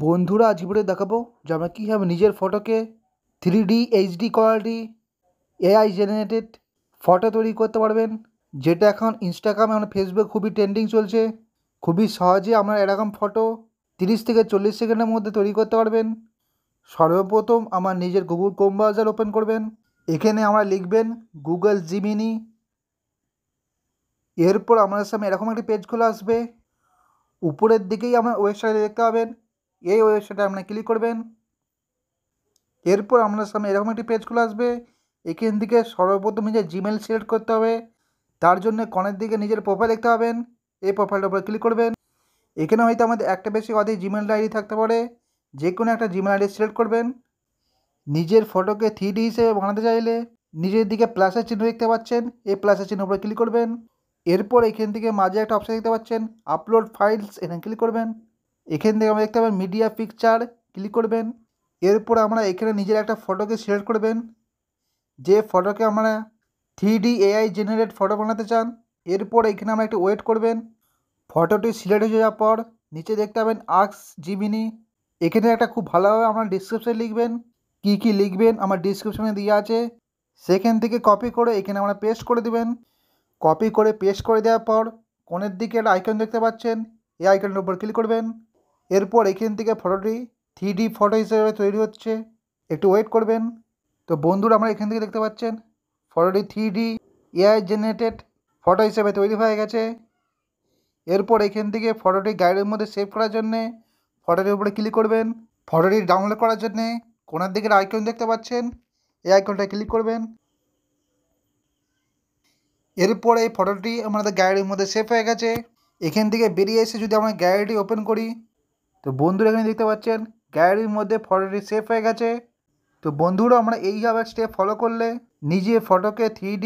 বন্ধুরা আজ ভিডিও দেখাবো যে আমরা কীভাবে নিজের ফটোকে 3D HD quality AI generated photo তৈরি করতে পারবেন, যেটা এখন ইনস্টাগ্রামে এবং ফেসবুক খুবই ট্রেন্ডিং চলছে। খুবই সহজে আমরা এরকম ফটো 30 থেকে 40 সেকেন্ডের মধ্যে তৈরি করতে পারবেন। সর্বপ্রথম আমার নিজের গুগল ক্রোম ব্রাউজার ওপেন করবেন। এখানে আমরা লিখবেন গুগল জিমিনি। এরপর আমাদের সামনে এরকম একটি পেজ খুলে আসবে। উপরের দিকেই আমরা ওয়েবসাইটে দেখতে পাবেন, এই ওয়েবসাইটে আপনারা ক্লিক করবেন। এরপর আপনার সামনে এরকম একটি পেজ খুলে আসবে। এখান থেকে সর্বপ্রথম নিজের জিমেল সিলেক্ট করতে হবে। তার জন্য কর্নার দিকে নিজের প্রোফাইল দেখতে পাবেন, এই প্রোফাইলটার উপর ক্লিক করবেন। এখানে হয়তো আমাদের একটা বেশি অধিক জিমেল আইডি থাকতে পারে, যে কোনো একটা জিমেল আইডি সিলেক্ট করবেন। নিজের ফটোকে 3D হিসেবে বানাতে চাইলে নিজের দিকে প্লাসের চিহ্ন দেখতে পাচ্ছেন, এই প্লাসের চিহ্নের উপরে ক্লিক করবেন। এরপর এখান থেকে মাঝে একটা অপশান দেখতে পাচ্ছেন আপলোড ফাইলস, এখানে ক্লিক করবেন। এখান থেকে আমরা দেখতে পাবেন মিডিয়া পিকচার, ক্লিক করবেন। এরপর আমরা এখানে নিজের একটা ফটোকে সিলেক্ট করবেন, যে ফটোকে আমরা 3D AI জেনারেট ফটো বানাতে চান। এরপর এখানে আমরা একটু ওয়েট করবেন। ফটোটি সিলেক্ট হয়ে যাওয়ার পর নিচে দেখতে পাবেন আস্ক জিমিনি। এখানে একটা খুব ভালোভাবে আপনার ডিসক্রিপশান লিখবেন, কী লিখবেন আমার ডিসক্রিপশানে দেওয়া আছে। সেখান থেকে কপি করে এখানে আমরা পেস্ট করে দেবেন। কপি করে পেস্ট করে দেওয়ার পর কোণের দিকে একটা আইকন দেখতে পাচ্ছেন, এই আইকনের উপর ক্লিক করবেন। এরপর এখান থেকে ফটোটি 3D ফটো হিসেবে তৈরি হচ্ছে, একটু ওয়েট করবেন। তো বন্ধুরা আমরা এখান থেকে দেখতে পাচ্ছেন ফটোটি 3D AI জেনারেটেড ফটো হিসেবে তৈরি হয়ে গেছে। এরপর এখান থেকে ফটোটি গ্যালারির মধ্যে সেভ করার জন্যে ফটোটির উপরে ক্লিক করবেন। ফটোটি ডাউনলোড করার জন্যে কোণার দিকের আইকন দেখতে পাচ্ছেন, এই আইকনটায় ক্লিক করবেন। এরপর এই ফটোটি আমাদের গ্যালারির মধ্যে সেভ হয়ে গেছে। এখান থেকে বেরিয়ে এসে যদি আমরা গ্যালারিটি ওপেন করি, তো বন্ধুরা এখানে দেখতে পাচ্ছেন গ্যালারির মধ্যে ফটোটি সেভ হয়ে গেছে। তো বন্ধুরা আমরা এইভাবে স্টেপ ফলো করলে নিজে ফটোকে 3D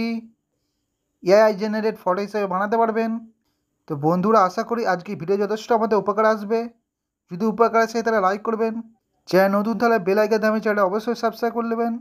AI জেনারেট ফটো হিসেবে বানাতে পারবেন। তো বন্ধুরা আশা করি আজকে ভিডিও যথেষ্ট আমাদের উপকার আসবে। যদি উপকার আসে তাহলে লাইক করবেন, চ্যানেল নতুন তাহলে বেল আইকন দামি চ্যানেল অবশ্যই সাবস্ক্রাইব করে নেবেন।